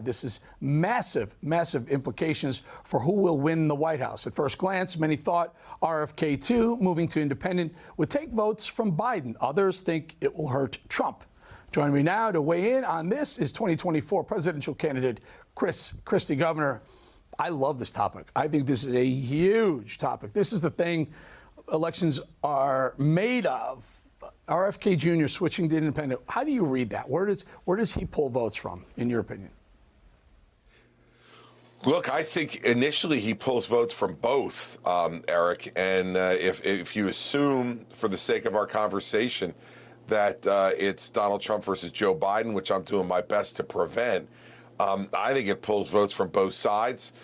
This is massive, massive implications for who will win the White House. At first glance, many thought RFK2, moving to independent, would take votes from Biden. Others think it will hurt Trump. Joining me now to weigh in on this is 2024 presidential candidate Chris Christie. Governor, I love this topic. I think this is a huge topic. This is the thing elections are made of. RFK Jr. switching to independent. How do you read that? Where does he pull votes from, in your opinion? Look, I think initially he pulls votes from both, Eric. And if you assume, for the sake of our conversation, that it's Donald Trump versus Joe Biden, which I'm doing my best to prevent, I think it pulls votes from both sides.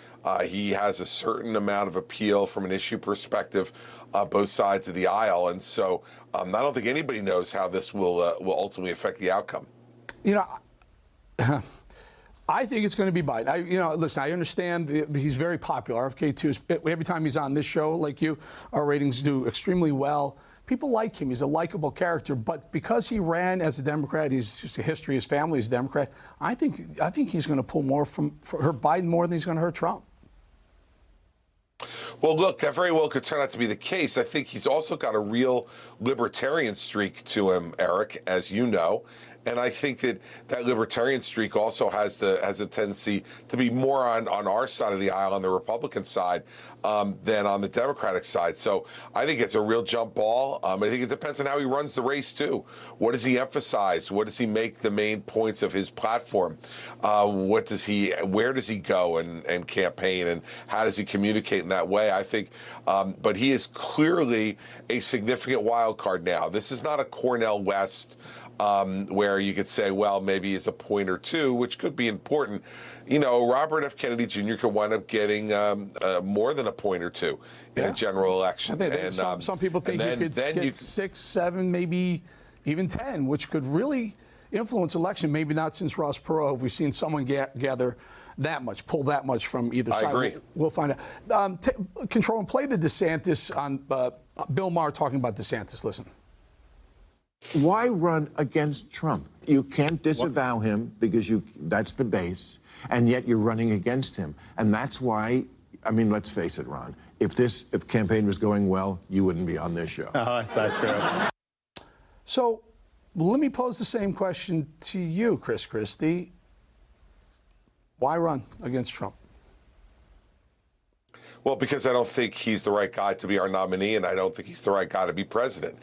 He has a certain amount of appeal from an issue perspective on both sides of the aisle. And so I don't think anybody knows how this will ultimately affect the outcome. You know, I think it's going to be Biden. Listen, I understand he's very popular. RFK2 is, every time he's on this show, like you, our ratings do extremely well. People like him. He's a likable character. But because he ran as a Democrat, he's just a history. His family is a Democrat. I think he's going to pull more hurt Biden more than he's going to hurt Trump. Well, look, that very well could turn out to be the case. I think he's also got a real libertarian streak to him, Eric, as you know. And I think that libertarian streak also has a tendency to be more on our side of the aisle, on the Republican side, than on the Democratic side. So I think it's a real jump ball. I think it depends on how he runs the race, too. What does he emphasize? What does he make the main points of his platform? Where does he go and campaign, and how does he communicate in that way? I think, but he is clearly a significant wild card now. This is not a Cornel West where you could say, well, maybe he's a point or two, which could be important. You know, Robert F. Kennedy Jr. could wind up getting more than a point or two in a general election. I think some people think he could get 6, 7, maybe even 10, which could really influence election. Maybe not since Ross Perot have we seen someone gather that much, pull that much from either side. I agree. We'll find out. Control and play the DeSantis on Bill Maher talking about DeSantis. Listen. Why run against Trump? You can't disavow him because that's the base, and yet you're running against him. And that's why, I mean, let's face it, Ron, if campaign was going well, you wouldn't be on this show. Oh, that's not true. So let me pose the same question to you, Chris Christie. Why run against Trump? Well, because I don't think he's the right guy to be our nominee, and I don't think he's the right guy to be president.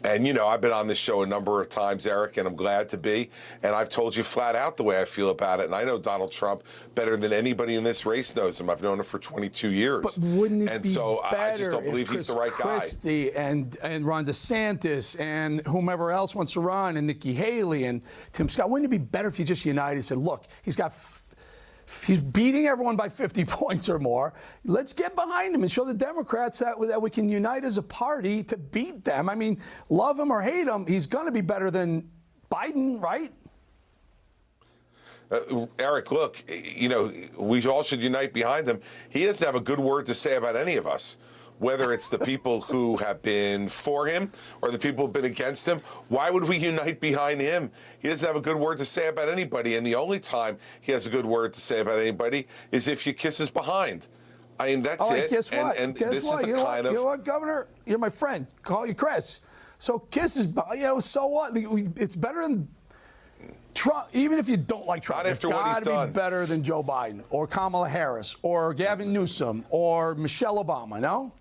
And, you know, I've been on this show a number of times, Eric, and I'm glad to be. And I've told you flat out the way I feel about it. And I know Donald Trump better than anybody in this race knows him. I've known him for 22 years. But wouldn't it be so better I just don't believe if he's the right guy. Christie and Ron DeSantis and whomever else wants to run, and Nikki Haley and Tim Scott, wouldn't it be better if you just united and said, look, he's beating everyone by 50 points or more. Let's get behind him and show the Democrats that we can unite as a party to beat them. I mean, love him or hate him, he's going to be better than Biden, right? Eric, look, you know, we all should unite behind him. He doesn't have a good word to say about any of us, whether it's the people who have been for him or the people who have been against him. Why would we unite behind him? He doesn't have a good word to say about anybody, and the only time he has a good word to say about anybody is if you kiss his behind. I mean, that's it. Guess what? And guess this what? is the kind of... You know what, Governor? You're my friend. Call you Chris. So kiss his... so what? It's better than Trump. Even if you don't like Trump, it's got to be better than Joe Biden or Kamala Harris or Gavin Newsom or Michelle Obama, no?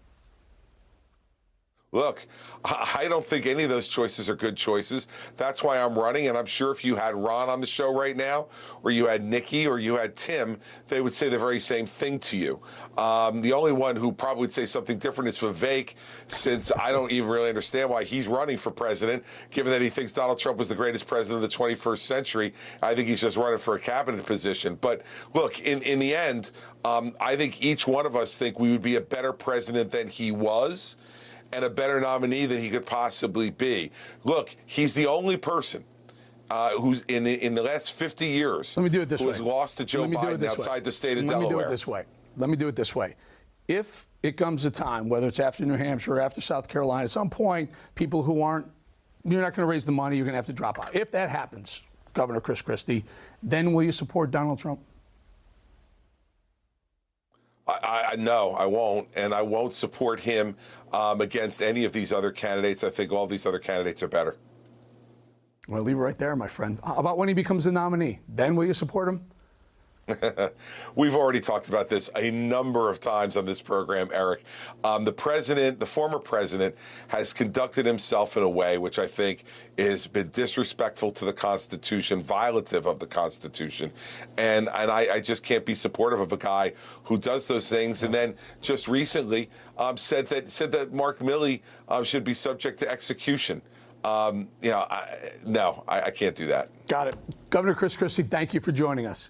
Look, I don't think any of those choices are good choices. That's why I'm running, and I'm sure if you had Ron on the show right now, or you had Nikki, or you had Tim, they would say the very same thing to you. The only one who probably would say something different is Vivek, since I don't even really understand why he's running for president, given that he thinks Donald Trump was the greatest president of the 21st century. I think he's just running for a cabinet position. But look, in the end, I think each one of us think we would be a better president than he was, and a better nominee than he could possibly be. Look, he's the only person who's in the last 50 years who has lost to Joe Biden outside the state of Delaware. Let me do it this way. Let me do it this way. If it comes a time, whether it's after New Hampshire or after South Carolina, at some point, people who you're not going to raise the money, you're going to have to drop out. If that happens, Governor Chris Christie, then will you support Donald Trump? No, I won't, and I won't support him against any of these other candidates. I think all these other candidates are better. Well, leave it right there, my friend. How about when he becomes a nominee? Then will you support him? We've already talked about this a number of times on this program, Eric. The former president, has conducted himself in a way which I think has been disrespectful to the Constitution, violative of the Constitution. And I just can't be supportive of a guy who does those things. And then just recently said that Mark Milley should be subject to execution. No, I can't do that. Got it. Governor Chris Christie, thank you for joining us.